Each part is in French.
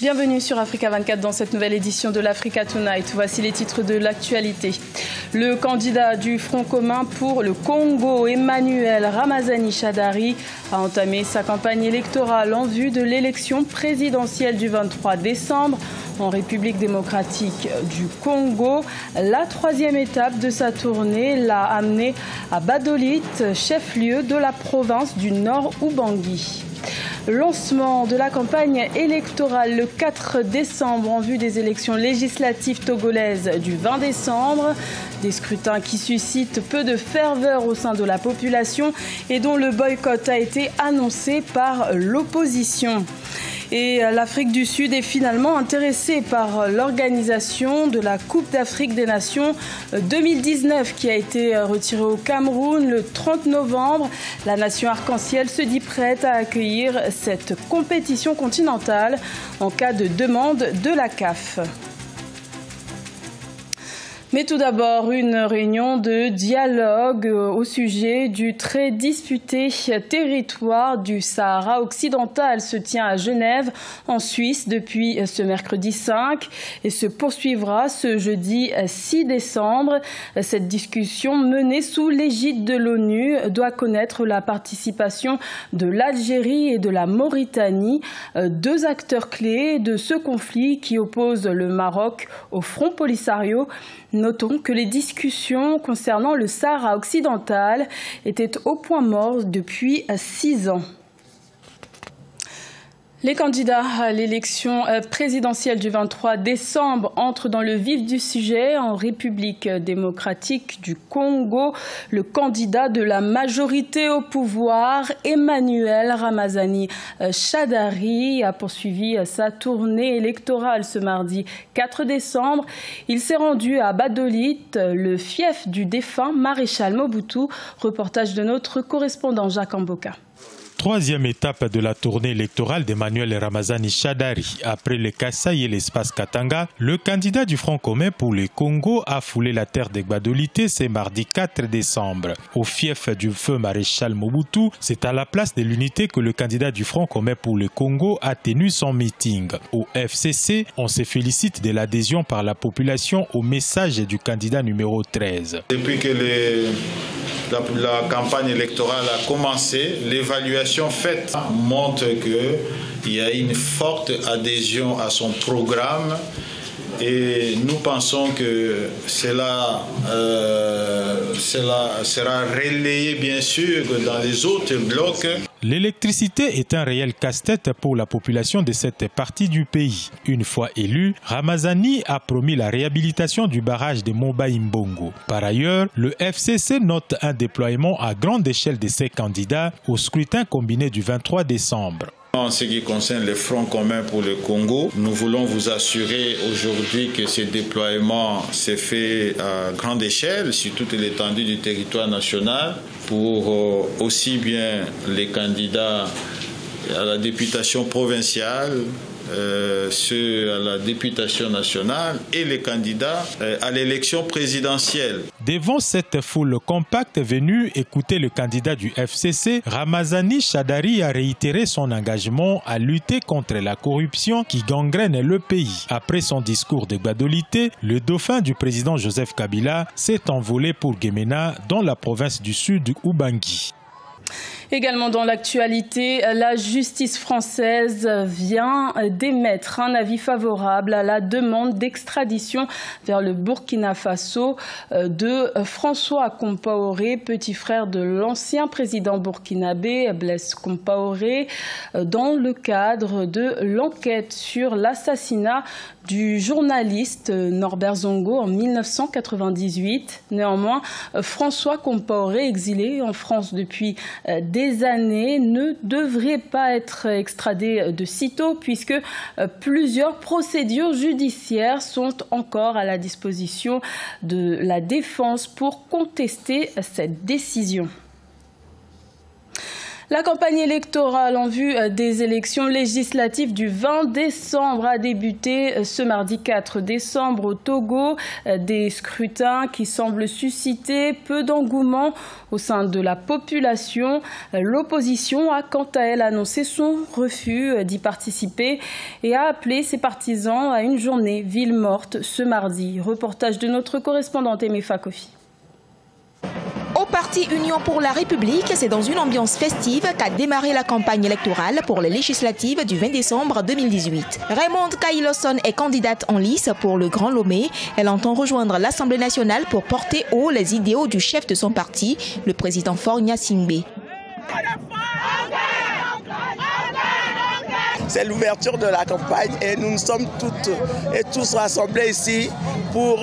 Bienvenue sur Africa 24 dans cette nouvelle édition de l'Africa Tonight. Voici les titres de l'actualité. Le candidat du Front commun pour le Congo, Emmanuel Ramazani Shadary, a entamé sa campagne électorale en vue de l'élection présidentielle du 23 décembre en République démocratique du Congo. La troisième étape de sa tournée l'a amené à Badolit, chef-lieu de la province du Nord Ubangi. Lancement de la campagne électorale le 4 décembre en vue des élections législatives togolaises du 20 décembre. Des scrutins qui suscitent peu de ferveur au sein de la population et dont le boycott a été annoncé par l'opposition. Et l'Afrique du Sud est finalement intéressée par l'organisation de la Coupe d'Afrique des Nations 2019 qui a été retirée au Cameroun le 30 novembre. La nation arc-en-ciel se dit prête à accueillir cette compétition continentale en cas de demande de la CAF. Mais tout d'abord, une réunion de dialogue au sujet du très disputé territoire du Sahara occidental se tient à Genève, en Suisse, depuis ce mercredi 5 et se poursuivra ce jeudi 6 décembre. Cette discussion menée sous l'égide de l'ONU doit connaître la participation de l'Algérie et de la Mauritanie, deux acteurs clés de ce conflit qui oppose le Maroc au Front Polisario. Notons que les discussions concernant le Sahara occidental étaient au point mort depuis 6 ans. Les candidats à l'élection présidentielle du 23 décembre entrent dans le vif du sujet. En République démocratique du Congo, le candidat de la majorité au pouvoir, Emmanuel Ramazani Shadary, a poursuivi sa tournée électorale ce mardi 4 décembre. Il s'est rendu à Badolit, le fief du défunt maréchal Mobutu. Reportage de notre correspondant Jacques Amboka. Troisième étape de la tournée électorale d'Emmanuel Ramazani Shadary. Après le Kasaï et l'espace Katanga, le candidat du Front commun pour le Congo a foulé la terre de Gbadolité ce mardi 4 décembre. Au fief du feu maréchal Mobutu, c'est à la place de l'unité que le candidat du Front commun pour le Congo a tenu son meeting. Au FCC, on se félicite de l'adhésion par la population au message du candidat numéro 13. Depuis que la campagne électorale a commencé, l'évaluation faite montre qu'il y a une forte adhésion à son programme et nous pensons que cela sera relayé bien sûr dans les autres blocs. L'électricité est un réel casse-tête pour la population de cette partie du pays. Une fois élu, Ramazani a promis la réhabilitation du barrage de Moba-Imbongo. Par ailleurs, le FCC note un déploiement à grande échelle de ses candidats au scrutin combiné du 23 décembre. En ce qui concerne le Front commun pour le Congo, nous voulons vous assurer aujourd'hui que ce déploiement s'est fait à grande échelle sur toute l'étendue du territoire national pour aussi bien les candidats à la députation provinciale, ceux à la députation nationale et les candidats à l'élection présidentielle. Devant cette foule compacte venue écouter le candidat du FCC, Ramazani Shadary a réitéré son engagement à lutter contre la corruption qui gangrène le pays. Après son discours de Gbadolité, le dauphin du président Joseph Kabila s'est envolé pour Gemena dans la province du sud du Ubangi. Également dans l'actualité, la justice française vient d'émettre un avis favorable à la demande d'extradition vers le Burkina Faso de François Compaoré, petit frère de l'ancien président burkinabé Blaise Compaoré, dans le cadre de l'enquête sur l'assassinat du journaliste Norbert Zongo en 1998. Néanmoins, François Compaoré, exilé en France depuis des années, ne devrait pas être extradé de sitôt puisque plusieurs procédures judiciaires sont encore à la disposition de la défense pour contester cette décision. La campagne électorale en vue des élections législatives du 20 décembre a débuté ce mardi 4 décembre au Togo. Des scrutins qui semblent susciter peu d'engouement au sein de la population. L'opposition a quant à elle annoncé son refus d'y participer et a appelé ses partisans à une journée ville morte ce mardi. Reportage de notre correspondante Emefa Kofi. Au parti Union pour la République, c'est dans une ambiance festive qu'a démarré la campagne électorale pour les législatives du 20 décembre 2018. Raymonde Kaïlosson est candidate en lice pour le Grand Lomé. Elle entend rejoindre l'Assemblée nationale pour porter haut les idéaux du chef de son parti, le président Faure Gnassingbé. C'est l'ouverture de la campagne et nous sommes toutes et tous rassemblés ici pour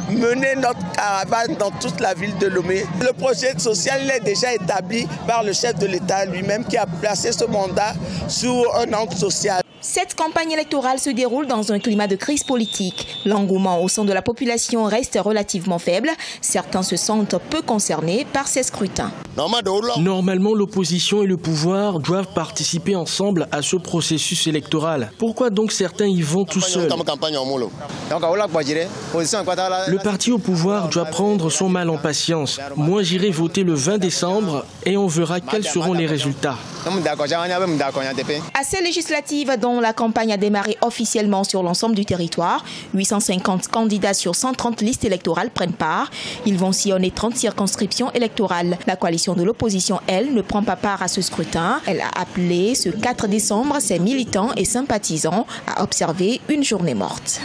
mener notre caravane dans toute la ville de Lomé. Le projet social est déjà établi par le chef de l'État lui-même qui a placé ce mandat sous un angle social. Cette campagne électorale se déroule dans un climat de crise politique. L'engouement au sein de la population reste relativement faible. Certains se sentent peu concernés par ces scrutins. Normalement, l'opposition et le pouvoir doivent participer ensemble à ce processus électoral. Pourquoi donc certains y vont tout seuls? Le parti au pouvoir doit prendre son mal en patience. Moi, j'irai voter le 20 décembre et on verra quels seront les résultats. À ces législatives dont la campagne a démarré officiellement sur l'ensemble du territoire, 850 candidats sur 130 listes électorales prennent part. Ils vont sillonner 30 circonscriptions électorales. La coalition de l'opposition, elle, ne prend pas part à ce scrutin. Elle a appelé ce 4 décembre ses militants et sympathisants à observer une journée morte.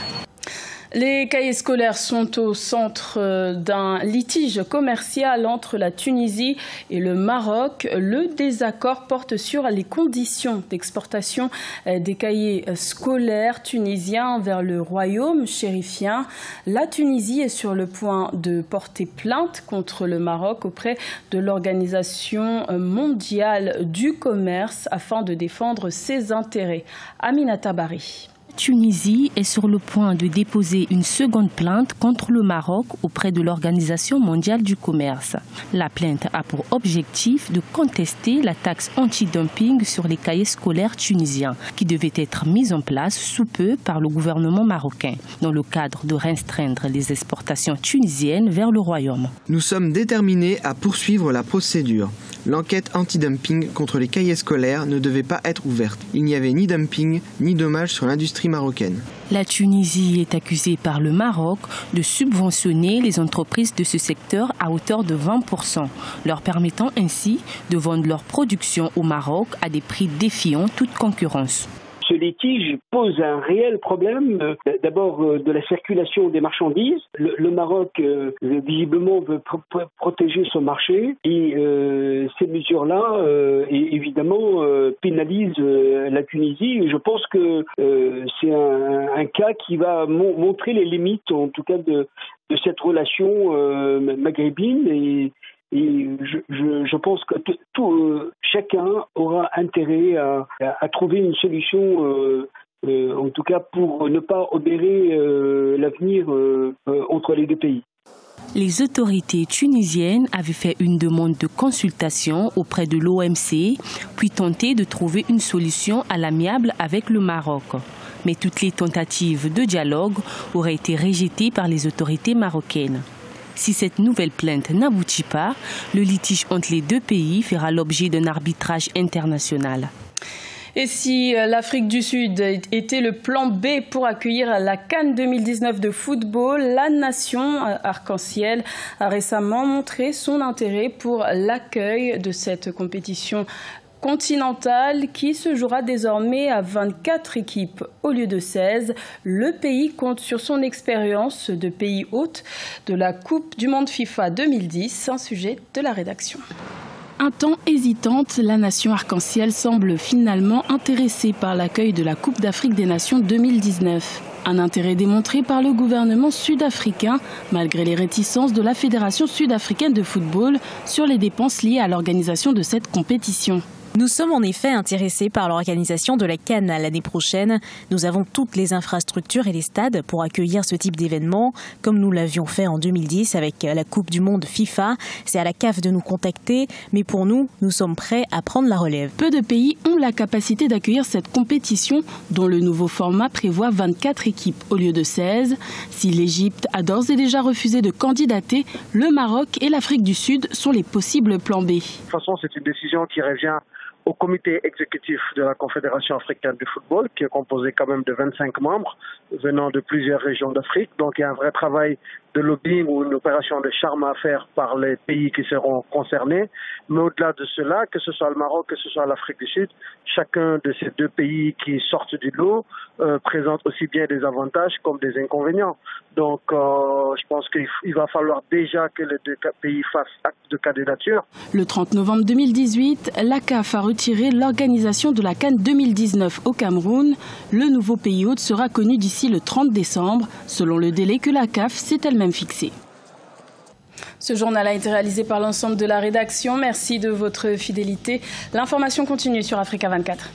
Les cahiers scolaires sont au centre d'un litige commercial entre la Tunisie et le Maroc. Le désaccord porte sur les conditions d'exportation des cahiers scolaires tunisiens vers le royaume chérifien. La Tunisie est sur le point de porter plainte contre le Maroc auprès de l'Organisation mondiale du commerce afin de défendre ses intérêts. Aminata Bari. Tunisie est sur le point de déposer une seconde plainte contre le Maroc auprès de l'Organisation mondiale du commerce. La plainte a pour objectif de contester la taxe anti-dumping sur les cahiers scolaires tunisiens qui devait être mise en place sous peu par le gouvernement marocain dans le cadre de restreindre les exportations tunisiennes vers le royaume. Nous sommes déterminés à poursuivre la procédure. L'enquête anti-dumping contre les cahiers scolaires ne devait pas être ouverte. Il n'y avait ni dumping ni dommage sur l'industrie marocaine. La Tunisie est accusée par le Maroc de subventionner les entreprises de ce secteur à hauteur de 20%, leur permettant ainsi de vendre leur production au Maroc à des prix défiant toute concurrence. Ce litige pose un réel problème, d'abord de la circulation des marchandises. Le Maroc, visiblement, veut protéger son marché et ces mesures-là, évidemment, pénalisent la Tunisie. Je pense que c'est un cas qui va montrer les limites, en tout cas, de cette relation maghrébine. Et je pense que chacun aura intérêt à trouver une solution, en tout cas pour ne pas obérer l'avenir entre les deux pays. Les autorités tunisiennes avaient fait une demande de consultation auprès de l'OMC, puis tenté de trouver une solution à l'amiable avec le Maroc. Mais toutes les tentatives de dialogue auraient été rejetées par les autorités marocaines. Si cette nouvelle plainte n'aboutit pas, le litige entre les deux pays fera l'objet d'un arbitrage international. Et si l'Afrique du Sud était le plan B pour accueillir la CAN 2019 de football, la nation arc-en-ciel a récemment montré son intérêt pour l'accueil de cette compétition continentale qui se jouera désormais à 24 équipes au lieu de 16. Le pays compte sur son expérience de pays hôte de la Coupe du Monde FIFA 2010, un sujet de la rédaction. Un temps hésitante, la nation arc-en-ciel semble finalement intéressée par l'accueil de la Coupe d'Afrique des Nations 2019. Un intérêt démontré par le gouvernement sud-africain, malgré les réticences de la Fédération sud-africaine de football sur les dépenses liées à l'organisation de cette compétition. Nous sommes en effet intéressés par l'organisation de la CAN l'année prochaine. Nous avons toutes les infrastructures et les stades pour accueillir ce type d'événement, comme nous l'avions fait en 2010 avec la Coupe du Monde FIFA. C'est à la CAF de nous contacter, mais pour nous, nous sommes prêts à prendre la relève. Peu de pays ont la capacité d'accueillir cette compétition, dont le nouveau format prévoit 24 équipes au lieu de 16. Si l'Égypte a d'ores et déjà refusé de candidater, le Maroc et l'Afrique du Sud sont les possibles plans B. De toute façon, c'est une décision qui revient au comité exécutif de la Confédération africaine de football, qui est composé quand même de 25 membres venant de plusieurs régions d'Afrique. Donc il y a un vrai travail de lobbying ou une opération de charme à faire par les pays qui seront concernés. Mais au-delà de cela, que ce soit le Maroc, que ce soit l'Afrique du Sud, chacun de ces deux pays qui sortent du lot présente aussi bien des avantages comme des inconvénients. Donc je pense qu'il va falloir déjà que les deux pays fassent acte de candidature. Le 30 novembre 2018, la CAF a retiré l'organisation de la CAN 2019 au Cameroun. Le nouveau pays hôte sera connu d'ici le 30 décembre, selon le délai que la CAF s'est elle-même fixé. Ce journal a été réalisé par l'ensemble de la rédaction. Merci de votre fidélité. L'information continue sur Africa 24.